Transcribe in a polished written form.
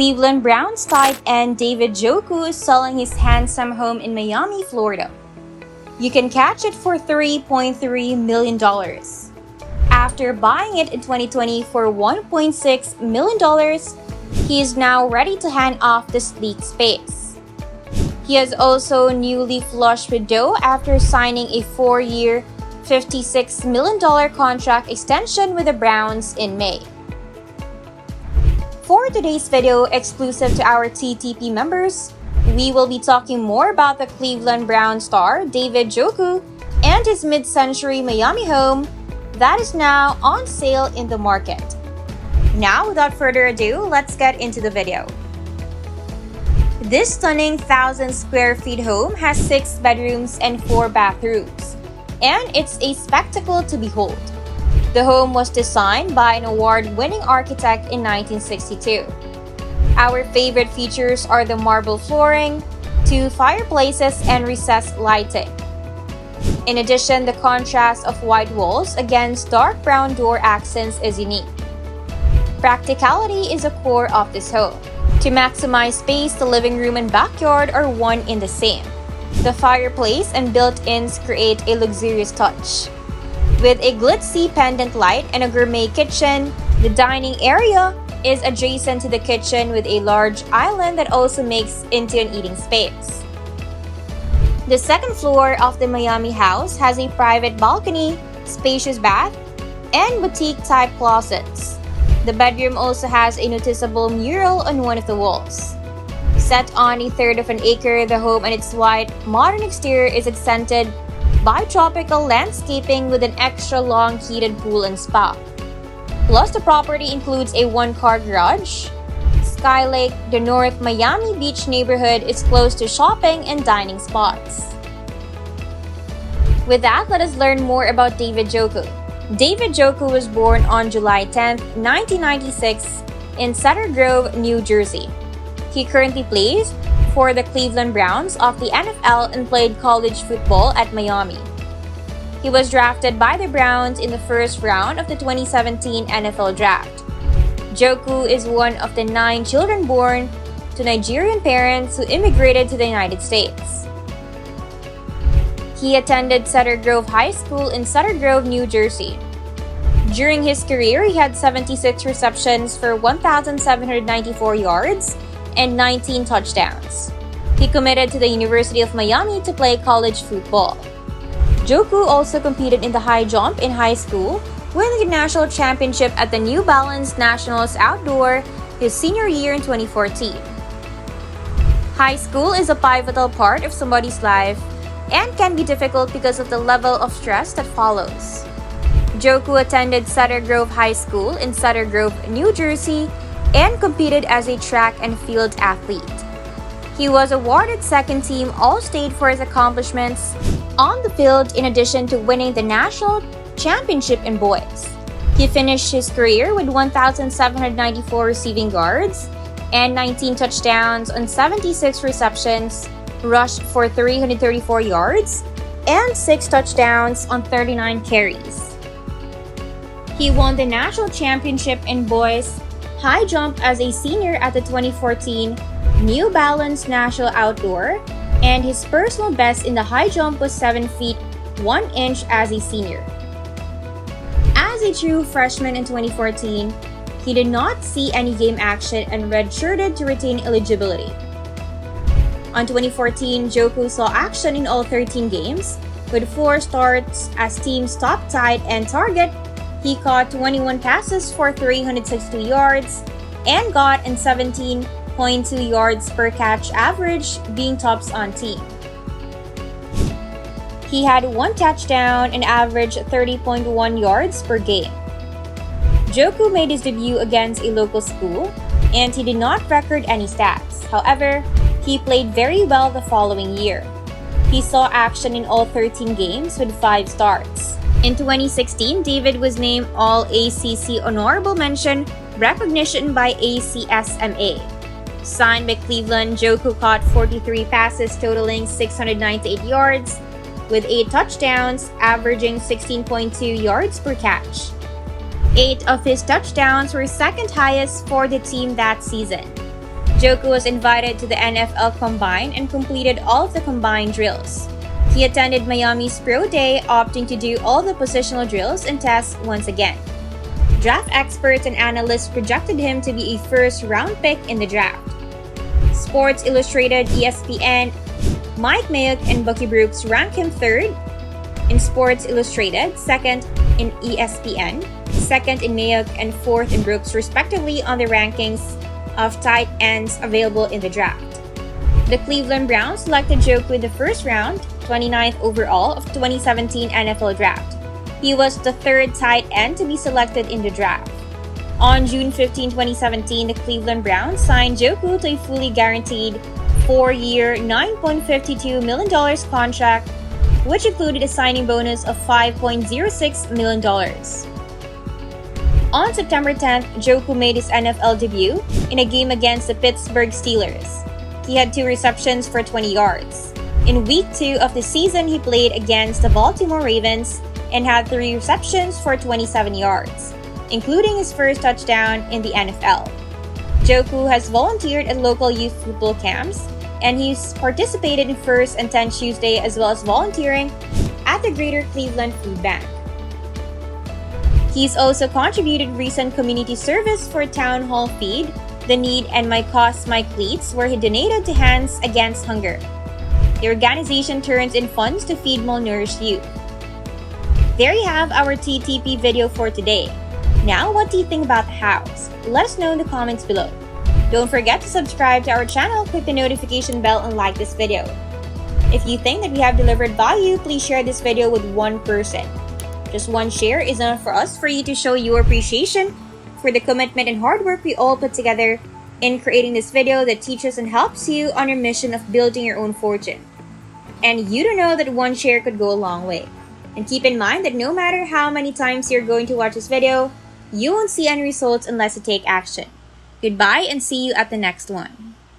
Cleveland Browns tight end David Njoku is selling his handsome home in Miami, Florida. You can catch it for $3.3 million. After buying it in 2020 for $1.6 million, he is now ready to hand off the sleek space. He has also newly flush with dough after signing a 4-year, $56 million contract extension with the Browns in May. For today's video, exclusive to our TTP members, we will be talking more about the Cleveland Browns star David Njoku and his mid-century Miami home that is now on sale in the market. Now, without further ado, let's get into the video. This stunning 1,000 square feet home has 6 bedrooms and 4 bathrooms, and it's a spectacle to behold. The home was designed by an award-winning architect in 1962. Our favorite features are the marble flooring, 2 fireplaces, and recessed lighting. In addition, the contrast of white walls against dark brown door accents is unique. Practicality is a core of this home. To maximize space, the living room and backyard are one in the same. The fireplace and built-ins create a luxurious touch. With a glitzy pendant light and a gourmet kitchen, the dining area is adjacent to the kitchen with a large island that also makes into an eating space. The second floor of the Miami house has a private balcony, spacious bath, and boutique-type closets. The bedroom also has a noticeable mural on one of the walls. Set on a third of an acre, the home and its white, modern exterior is accented by tropical landscaping with an extra long heated pool and spa. Plus, the property includes a 1-car garage. Sky Lake, the North Miami Beach neighborhood, is close to shopping and dining spots. With that, let us learn more about David Njoku. David Njoku was born on July 10, 1996 in Cedar Grove, New Jersey. He currently plays for the Cleveland Browns of the NFL and played college football at Miami. He was drafted by the Browns in the first round of the 2017 NFL Draft. Njoku is one of the 9 children born to Nigerian parents who immigrated to the United States. He attended Cedar Grove High School in Cedar Grove, New Jersey. During his career, he had 76 receptions for 1,794 yards and 19 touchdowns. He committed to the University of Miami to play college football. Njoku also competed in the high jump in high school, winning the national championship at the New Balance Nationals Outdoor his senior year in 2014. High school is a pivotal part of somebody's life and can be difficult because of the level of stress that follows. Njoku attended Cedar Grove High School in Cedar Grove, New Jersey, and competed as a track and field athlete. He was awarded second-team All-State for his accomplishments on the field in addition to winning the national championship in boys. He finished his career with 1,794 receiving yards and 19 touchdowns on 76 receptions, rushed for 334 yards, and 6 touchdowns on 39 carries. He won the national championship in boys high jump as a senior at the 2014 New Balance National Outdoor, and his personal best in the high jump was 7 feet 1 inch as a senior. As a true freshman in 2014, he did not see any game action and redshirted to retain eligibility. On 2014, Njoku saw action in all 13 games, with 4 starts as team's top tight end target. He caught 21 passes for 362 yards and got an 17.2 yards per catch average, being tops on team. He had 1 touchdown and averaged 30.1 yards per game. Njoku made his debut against a local school, and he did not record any stats. However, he played very well the following year. He saw action in all 13 games with 5 starts. In 2016, David was named All-ACC Honorable Mention recognition by ACSMA. Signed by Cleveland, Njoku caught 43 passes totaling 698 yards, with 8 touchdowns, averaging 16.2 yards per catch. 8 of his touchdowns were second highest for the team that season. Njoku was invited to the NFL Combine and completed all of the combine drills. He attended Miami's Pro Day, opting to do all the positional drills and tests once again. Draft experts and analysts projected him to be a first-round pick in the draft. Sports Illustrated, ESPN, Mike Mayock, and Bucky Brooks ranked him third in Sports Illustrated, second in ESPN, second in Mayock, and fourth in Brooks, respectively, on the rankings of tight ends available in the draft. The Cleveland Browns selected Njoku in the first round, 29th overall of 2017 NFL Draft. He was the third tight end to be selected in the draft. On June 15, 2017, the Cleveland Browns signed Njoku to a fully guaranteed 4-year, $9.52 million contract, which included a signing bonus of $5.06 million. On September 10th, Njoku made his NFL debut in a game against the Pittsburgh Steelers. He had 2 receptions for 20 yards. In Week 2 of the season, he played against the Baltimore Ravens and had 3 receptions for 27 yards, including his first touchdown in the NFL. Njoku has volunteered at local youth football camps, and he's participated in First and 10 Tuesday as well as volunteering at the Greater Cleveland Food Bank. He's also contributed recent community service for Town Hall Feed the Need and My Cause My Cleats, where he donated to Hands Against Hunger. The organization turns in funds to feed malnourished youth. There you have our TTP video for today. Now, what do you think about the house? Let us know in the comments below. Don't forget to subscribe to our channel, click the notification bell, and like this video. If you think that we have delivered value, please share this video with one person. Just one share is enough for us for you to show your appreciation for the commitment and hard work we all put together in creating this video that teaches and helps you on your mission of building your own fortune. And you don't know that one share could go a long way. And keep in mind that no matter how many times you're going to watch this video, you won't see any results unless you take action. Goodbye and see you at the next one.